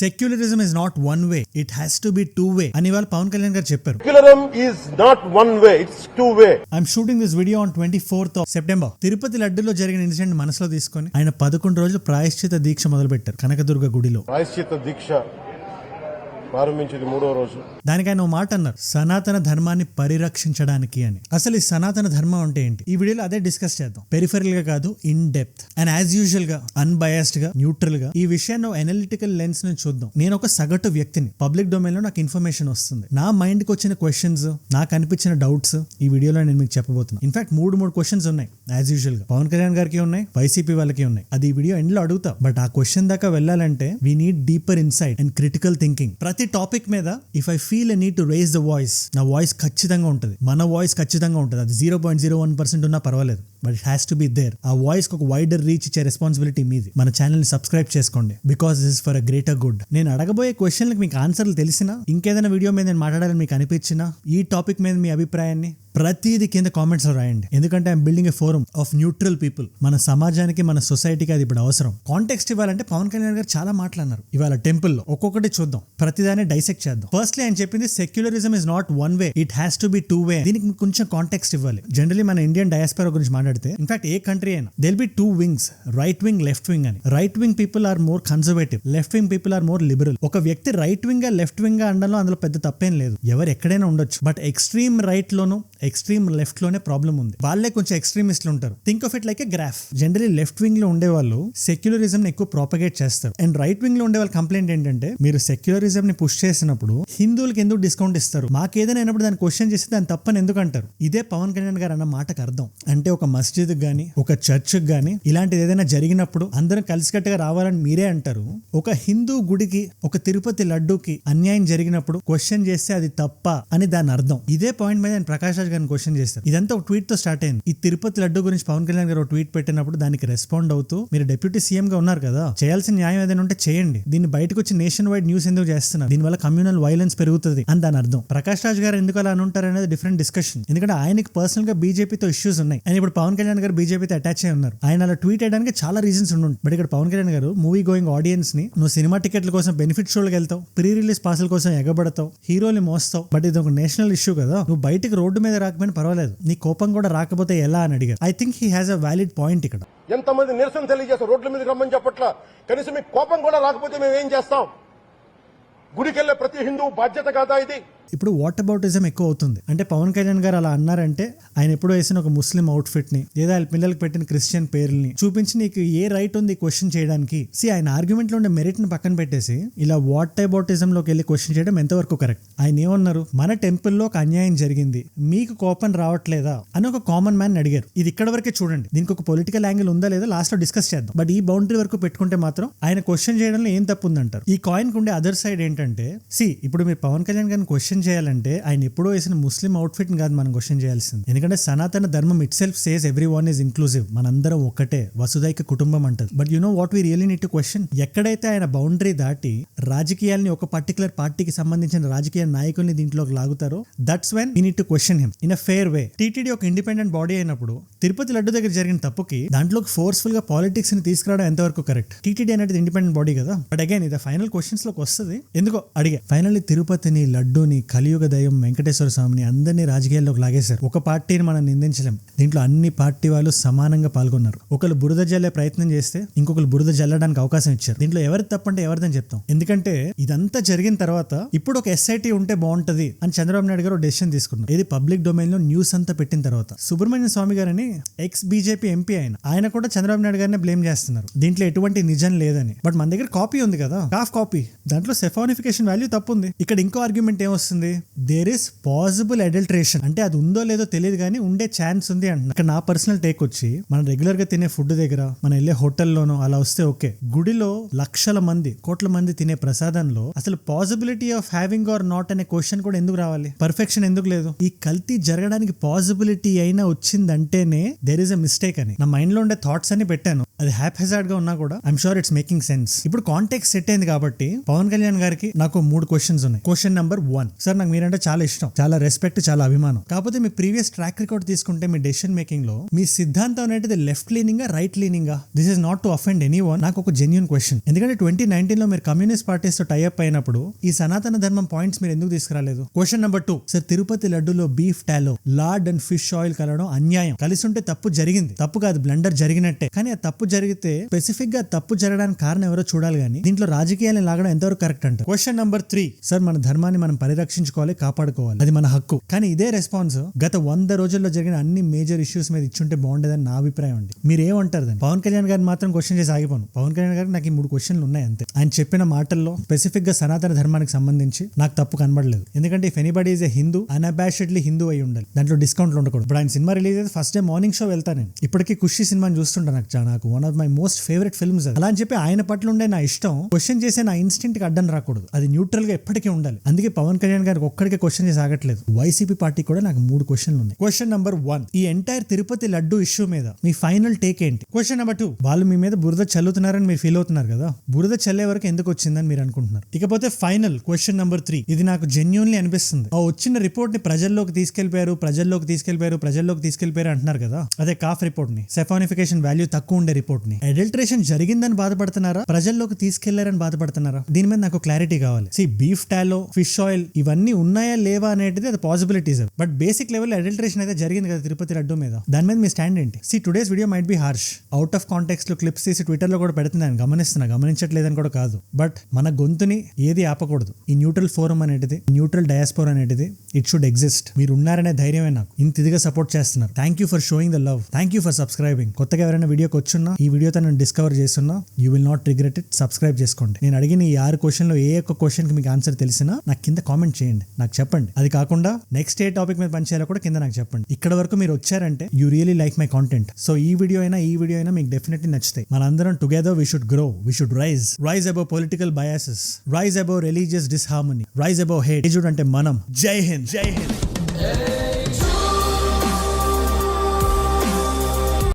Secularism is not one way, it has to B two way అని ఇవాళ పవన్ కళ్యాణ్ గారు చెప్పారు. Secularism is not one way, it's two way. I'm shooting this video on 24th of September. Tirupati లడ్డులో జరిగిన incident మనసులో తీసుకొని ఆయన 11 రోజులు ప్రాయశ్చిత దీక్ష మొదలు పెట్టారు కనకదుర్గ గుడిలో. ప్రాయశ్చిత దీక్ష ప్రారంభించింది 3వ రోజు. దానికి ఆయన ఓ మాట అన్నారు, సనాతన ధర్మాన్ని పరిరక్షించడానికి అని. అసలు ఈ సనాతన ధర్మం అంటే ఏంటి, ఈ వీడియోలో అదే డిస్కస్ చేద్దాం. పెరిఫెరల్ గా కాదు, in depth and as usual గా అన్బయాస్డ్ గా న్యూట్రల్ గా ఈ విషయాన్ని అనలిటికల్ లెన్స్ నుంచి చూద్దాం. నేను ఒక సగటు వ్యక్తిని, పబ్లిక్ డొమైన్ లో నాకు ఇన్ఫర్మేషన్ వస్తుంది, నా మైండ్ కి వచ్చిన క్వశ్చన్స్, నాకు అనిపించిన డౌట్స్ ఈ వీడియోలో నేను మీకు చెప్పబోతున్నాను. ఇన్ఫాక్ట్ మూడు క్వశ్చన్స్ ఉన్నాయి యాజ్ యూజువల్ గా. పవన్ కళ్యాణ్ గారికి ఉన్నాయి, వైసీపీ వాళ్ళకి ఉన్నాయి. అది ఈ వీడియో ఎండ్ లో అడుగుతా. బట్ ఆ క్వశ్చన్ దాకా వెళ్ళాలంటే we need deeper insight and critical thinking. ప్రతి టాపిక్ మీద if I feel a need to raise the voice, నా వాయిస్ ఖచ్చితంగా ఉంటుంది, మన వాయిస్ ఖచ్చితంగా ఉంటుంది. అది 0.01% ఉన్నా పర్వాలేదు, but it has to be there. ఆ వాయిస్ కి ఒక వైడర్ రీచ్ ఇచ్చే రెస్పాన్సిబిలిటీ మీది. మన ఛానల్ ని సబ్స్క్రైబ్ చేసుకోండి, because this is for a greater good. నేను అడగబోయే క్వశ్చన్లకు మీకు ఆన్సర్లు తెలిసినా, ఇంకేదైనా వీడియో మీద నేను మాట్లాడాలని మీకు అనిపించినా, ఈ టాపిక్ మీద మీ అభిప్రాయాన్ని ప్రతిదీ కింద కామెంట్స్ లో రాయండి. ఎందుకంటే I'm building a forum of neutral people. మన సమాజానికి, మన సొసైటీకి అది ఇప్పుడు అవసరం. కాంటెక్స్ట్ ఇవ్వాలంటే పవన్ కళ్యాణ్ గారు చాలా మాట్లాడినారు ఇవాళ టెంపుల్లో. ఒక్కొక్కటి చూద్దాం, ప్రతిదాన్ని డైసెక్ట్ చేద్దాం. ఫస్ట్లీ ఆయన చెప్పింది secularism is not one way, it has to B two way. దీనికి కొంచెం కాంటెక్స్ట్ ఇవ్వాలి. జనరలీ మన ఇండియన్ డయాస్పోరా గురించి మాట్లాడితే, ఇన్ఫాక్ట్ ఏ కంట్రీ అయినా they'll be two wings, right wing, left wing అని. Right wing people are more conservative, left wing people are more liberal. ఒక వ్యక్తి రైట్ వింగ్ గా లెఫ్ట్ వింగ్ గా అనడంలో అందులో పెద్ద తప్పేం లేదు, ఎవరు ఎక్కడైనా ఉండొచ్చు. బట్ ఎక్స్ట్రీమ్ రైట్ లోను ఎక్స్ట్రీమ్ లెఫ్ట్ లోనే ప్రాబ్లం ఉంది. వాళ్ళే కొంచెం ఎక్స్ట్రీమిస్టులు ఉంటారు. Think of it like a graph. Generally left wing లో ఉండే వాళ్ళు సెక్యులరిజం ని ఎక్కువ ప్రాపగేట్ చేస్తారు. అండ్ రైట్ వింగ్ లో ఉండే వాళ్ళ కంప్లైంట్ ఏంటంటే, మీరు సెక్యులరిజం ని పుష్ చేసినప్పుడు హిందువులకు ఎందుకు డిస్కౌంట్ ఇస్తారు, మాకేదైనా అయినప్పుడు దాన్ని క్వశ్చన్ చేస్తే దాన్ని తప్పని ఎందుకు అంటారు. ఇదే పవన్ కళ్యాణ్ గారు అన్న మాటకు అర్థం. అంటే ఒక మస్జిద్ గానీ, ఒక చర్చ్ గానీ ఇలాంటిది ఏదైనా జరిగినప్పుడు అందరం కలిసికట్టుగా రావాలని మీరే అంటారు. ఒక హిందూ గుడికి, ఒక తిరుపతి లడ్డూకి అన్యాయం జరిగినప్పుడు క్వశ్చన్ చేస్తే అది తప్ప అని దాని అర్థం. ఇదే పాయింట్ మీద ఆయన ప్రకాష్ రాజ్ గారిని క్వశ్చన్ చేస్తారు. ఇదంతా ఒక ట్వీట్ తో స్టార్ట్ అయింది. ఈ తిరుపతి లడ్డు గురించి పవన్ కళ్యాణ్ గారు ఒక ట్వీట్ పెట్టినప్పుడు దానికి రెస్పాండ్ అవుతూ, మీరు డిప్యూటీ సీఎం గా ఉన్నారు కదా, చేయాల్సిన న్యాయం ఏదైనా ఉంటే చేయండి, దీన్ని బయటకు వచ్చి నేషన్ వైడ్ న్యూస్ ఎందుకు చేస్తున్నారు, దీనివల్ల కమ్యూనల్ వైలెన్స్ పెరుగుతుంది అని దాని అర్థం. ప్రకాష్ రాజ్ గారు ఎందుకు అలా అనుంటారు అనేది డిఫరెంట్ డిస్కషన్. ఎందుకంటే ఆయనకి పర్సనల్ గా బీజేపీతో ఇష్యూస్ ఉన్నాయి. అండ్ ఇప్పుడు పవన్ కళ్యాణ్ గారు బీజేపీతో అటాచ్ అయి ఉన్నారు. ఆయన అలా ట్వీట్ చేయడానికి చాలా రీజన్స్ ఉండు. బట్ ఇక్కడ పవన్ కళ్యాణ్ గారు మూవీ గోయింగ్ ఆడియన్స్ ని, నువ్వు సినిమా టికెట్ల కోసం బెనిఫిట్ షోలకు వెళ్తావు, ప్రీ రిలీజ్ పాసుల కోసం ఎగబడతావు, హీరోని మోస్తావు, బట్ ఇది ఒక నేషనల్ ఇష్యూ కదా, నువ్వు బయటకు రోడ్డు మీద రాకపోయినా పర్వాలేదు, నీ కోపం కూడా రాకపోతే ఎలా అని అడిగారు. I think he has a valid point ఇక్కడ. ఎంతమంది నిరసన తెలియజేస్తారు, రోడ్ల మీద రమ్మని చెప్పట్ల, కనీసం మీకు కోపం కూడా రాకపోతే మేము ఏం చేస్తాం? గుడికెళ్లే ప్రతి హిందూ బాధ్యత కాదా ఇది? ఇప్పుడు వాట్ అబౌటిజం ఎక్కువ అవుతుంది. అంటే పవన్ కళ్యాణ్ గారు అలా అన్నారంటే, ఆయన ఎప్పుడో వేసిన ఒక ముస్లిం అవుట్ ఫిట్ ని, లేదా ఆయన పిల్లలకి పెట్టిన క్రిస్టియన్ పేర్లని చూపించి నీకు ఏ రైట్ ఉంది క్వశ్చన్ చేయడానికి. ఆయన ఆర్గ్యుమెంట్ లో ఉండే మెరిట్ ని పక్కన పెట్టేసి ఇలా వాట్ అబౌటిజం లోకి వెళ్ళి క్వశ్చన్ చేయడం ఎంతవరకు కరెక్ట్? ఆయన ఏమన్నారు, మన టెంపుల్లో ఒక అన్యాయం జరిగింది, మీకు కోపం రావట్లేదా అని ఒక కామన్ మ్యాన్ అడిగారు. ఇది ఇక్కడ వరకే చూడండి, దీనికి ఒక పొలిటికల్ యాంగిల్ ఉందా లేదా లాస్ట్ లో డిస్కస్ చేద్దాం. బట్ ఈ బౌండరీ వరకు పెట్టుకుంటే మాత్రం ఆయన క్వశ్చన్ చేయడంలో ఏం తప్పు ఉందంటారు. ఈ కాయిన్ కు ఉండే అదర్ సైడ్ ఏంటంటే, ఇప్పుడు మీరు పవన్ కళ్యాణ్ గారిని క్వశ్చన్ చేయాలంటే ఆయన ఎప్పుడో వేసిన ముస్లిం అవుట్ ఫిట్ కాదు మనం క్వశ్చన్ చేయాల్సింది. ఎందుకంటే సనాతన ధర్మం itself says everyone is inclusive, మనందరం ఒక్కటే, వసుదైక కుటుంబం అంటది. But you know what we really need to question, ఎక్కడైతే ఆయన బౌండరీ దాటి రాజకీయాల్ని, ఒక పర్టికులర్ పార్టీకి సంబంధించిన రాజకీయ నాయకుల్ని దీంట్లోకి లాగుతారో, that's when we need to question him in a fair way. TTD ఒక ఇండిపెండెంట్ బాడీ అయినప్పుడు తిరుపతి లడ్డు దగ్గర జరిగిన తప్పుకి దాంట్లోకి ఫోర్స్ఫుల్ గా పాలిటిక్స్ ని తీసుకురావడం ఎంతవరకు కరెక్ట్? టీటీడీ అనేది ఇండిపెండెంట్ బాడీ కదా. బట్ అగైన్ ఇది ఫైనల్ క్వశ్చన్స్ లోకి వస్తుంది. ఎందుకో అడిగా, ఫైనల్లీ తిరుపతిని, లడ్డూని, కలియుగ దైవం వెంకటేశ్వర స్వామిని అందరినీ రాజకీయాల్లోకి లాగేశారు. ఒక పార్టీని మనం నిందించలేం. దీంట్లో అన్ని పార్టీ వాళ్ళు సమానంగా పాల్గొన్నారు. ఒకరు బురద జల్లే ప్రయత్నం చేస్తే ఇంకొకరు బురద జల్లడానికి అవకాశం ఇచ్చారు. దీంట్లో ఎవరి తప్పంటే ఎవరిదని చెప్తాం. ఎందుకంటే ఇదంతా జరిగిన తర్వాత ఇప్పుడు ఒక ఎస్ఐటీ ఉంటే బాగుంటది అని చంద్రబాబు నాయుడు గారు డెసిషన్ తీసుకున్నారు. ఇది పబ్లిక్ డొమైన్ లో న్యూస్ అంతా పెట్టిన తర్వాత. సుబ్రహ్మణ్య స్వామి గారని ఎక్స్ బీజేపీ ఎంపీ ఆయన కూడా చంద్రబాబు నాయుడు గారిని బ్లేమ్ చేస్తున్నారు, దీంట్లో ఎటువంటి నిజం లేదని. బట్ మన దగ్గర కాపీ ఉంది కదా, కాపీ, దాంట్లో సెఫానిఫికేషన్ వాల్యూ తప్పు ఉంది. ఇక్కడ ఇంకో ఆర్గ్యుమెంట్ ఏమొస్తుంది, దేర్ ఇస్ పాసిబుల్ అడల్టరేషన్, అంటే అది ఉందో లేదో తెలియదు కానీ ఉండే ఛాన్స్ ఉంది అంటున్నారు. ఇక్కడ నా పర్సనల్ టేక్ వచ్చి, మనం రెగ్యులర్ గా తినే ఫుడ్ దగ్గర, మనం వెళ్ళే హోటల్లోనో అలా వస్తే ఓకే, గుడిలో లక్షల మంది, కోట్ల మంది తినే ప్రసాదంలో అసలు possibility of having or not అనే క్వశ్చన్ కూడా ఎందుకు రావాలి? పర్ఫెక్షన్ ఎందుకు లేదు? ఈ కల్తీ జరగడానికి పాసిబిలిటీ అయినా వచ్చిందంటేనే దేర్ ఇస్ అ మిస్టేక్ అని నా మైండ్ లో ఉండే థాట్స్ అని పెట్టాను. అది హ్యాప్ హెజార్డ్ గా ఉన్నా కూడా I'm sure it's making sense. ఇప్పుడు కాంటెక్స్ట్ సెట్ అయింది కాబట్టి పవన్ కళ్యాణ్ గారికి నాకు 3 క్వశ్చన్స్ ఉన్నాయి. క్వశ్చన్ నెంబర్ 1, సార్ నాకు మీరంటే చాలా ఇష్టం, చాలా రెస్పెక్ట్, చాలా అభిమానం. కాకపోతే మీ ప్రీవియస్ ట్రాక్ రికార్డ్ తీసుకుంటే మీ డెసిషన్ మేకింగ్ లో మీ సిద్ధాంతం అనేది left leaning right leaning. This is not to offend any one. నాకు ఒక జెన్యూన్ క్వశ్చన్. ఎందుకంటే 2019 లో మీరు కమ్యూనిస్ట్ పార్టీస్ తో టైఅప్ అయినప్పుడు ఈ సనాతన ధర్మం పాయింట్స్ మీరు ఎందుకు తీసుకురాలేదు? క్వశ్చన్ నెంబర్ 2, సార్ తిరుపతి లడ్డులో beef tallow lard and fish oil కలవడం అన్యాయం. కలిసి ఉంటే తప్పు జరిగింది, తప్పు కాదు, బ్లండర్ జరిగినట్టే. కానీ ఆ తప్పు జరిగితే స్పెసిఫిక్ గా తప్పు జరగడానికి కారణం ఎవరో చూడాలి, కానీ దీంట్లో రాజకీయాలను లాగడం ఎంతవరకు కరెక్ట్ అంటారు? క్వశ్చన్ నెంబర్ 3, సార్ మన ధర్మాన్ని మనం పరిరక్షించుకోవాలి, కాపాడుకోవాలి, అది మన హక్కు. కానీ ఇదే రెస్పాన్స్ గత 100 రోజుల్లో జరిగిన అన్ని మేజర్ ఇష్యూస్ మీద ఇచ్చుంటే బాగుండేదని నా అభిప్రాయం అండి. మీరు ఏమంటారు దాన్ని? పవన్ కళ్యాణ్ గారిని మాత్రం క్వశ్చన్ చేసి ఆగిపోను. పవన్ కళ్యాణ్ గారికి నాకు ఈ 3 క్వశ్చన్లు ఉన్నాయి అంతే. ఆయన చెప్పిన మాటల్లో స్పెసిఫిక్ గా సనాతన ధర్మానికి సంబంధించి నాకు తప్పు కనబడలేదు. ఎందుకంటే if anybody is a Hindu, unabashedly Hindu అయి ఉండాలి. దాంట్లో డిస్కౌంట్లు ఉండకూడదు. ఇప్పుడు ఆయన సినిమా రిలీజ్ అయితే ఫస్ట్ డే మార్నింగ్ షో వెళ్తాను నేను. ఇప్పటికీ ఖుషి సినిమాని చూస్తుంటా. నాకు one of my most favourite films. అలా అని చెప్పి ఆయన పట్ల ఉండే నా ఇష్టం క్వశ్చన్ చేసే నా ఇన్స్టింక్ట్ కి అడ్డం రాకూడదు. అది న్యూట్రల్ గా ఎప్పటికీ ఉండాలి. అందుకే పవన్ కళ్యాణ్ గారికి ఒక్కడికే క్వశ్చన్ చేసి ఆగట్లేదు. వైసీపీ పార్టీ కూడా నాకు 3 క్వశ్చన్లు ఉన్నాయి. క్వశ్చన్ నెంబర్ 1, ఈ ఎంటైర్ తిరుపతి లడ్డు ఇష్యూ మీద మీ ఫైనల్ టేక్ ఏంటి? క్వశ్చన్ నెంబర్ 2, వాళ్ళు మీ మీద బురద చల్లుతున్నారని మీరు ఫీల్ అవుతున్నారు కదా, బురద చల్లే వరకు ఎందుకు వచ్చిందని మీరు అనుకుంటున్నారు? ఇకపోతే ఫైనల్ క్వశ్చన్ నెంబర్ 3, ఇది నాకు జెన్యూన్లీ అనిపిస్తుంది. ఆ వచ్చిన రిపోర్ట్ ని ప్రజల్లోకి తీసుకెళ్లిపోయారు అంటున్నారు కదా, అదే కాఫ్ రిపోర్ట్ ని, సెఫానిఫికేషన్ వాల్యూ తక్కువ ఉండే రిపోర్ట్ ని, అడల్టరేషన్ జరిగిందని బాధపడుతున్నారా, ప్రజల్లోకి తీసుకెళ్లారని బాధపడుతున్నారా? దీని మీద నాకు క్లారిటీ కావాలి. బీఫ్ టాలో, ఫిష్ ఆయిల్ ఇవన్నీ ఉన్నాయా లేవా అనేది అది possibilities. But basic level adulteration అయితే జరిగింది కదా తిరుపతి లడ్డు మీద. దాని మీద మీ స్టాండ్ ఏంటి? Today's video might be harsh, out of context లో క్లిప్స్ తీసి ట్విట్టర్ లో కూడా పెడుతున్నాను, గమనించట్లేదని కూడా కాదు. బట్ మన గొంతుని ఏది ఆపకూడదు. ఈ న్యూట్రల్ ఫోరం అనేది, న్యూట్రల్ డయాస్పోరా అనేది, ఇట్ షుడ్ ఎగ్జిస్ట్. మీరు ఉన్నారనే ధైర్యమే నాకు ఇంత ఇదిగా సపోర్ట్ చేస్తున్నారు. Thank you for showing the love, thank you for subscribing. కొత్తగా ఎవరైనా వీడియోకి వచ్చున్నా, ఈ వీడియోతో నేను డిస్కవర్ చేస్తున్నా, you will not regret it. Subscribe చేసుకోండి. నేను అడిగిన ఈ 6 క్వశ్చన్లో ఏ ఒక్క క్వశ్చన్ కి మీకు ఆన్సర్ తెలిసినా నాకు కింద కామెంట్ చేయండి, నాకు చెప్పండి. అది కాకుండా నెక్స్ట్ ఏ టాపిక్ మీద పనిచేయాలో కూడా కింద నాకు చెప్పండి. ఇక్కడ వరకు మీరు వచ్చారంటే you really like my content. So ఈ వీడియో అయినా మీకు డెఫినెట్లీ నచ్చుతాయి. మనందరం together we should grow, we should rise above political biases, rise above religious disharmony, rise above hate. అంటే మనం. జై హింద్.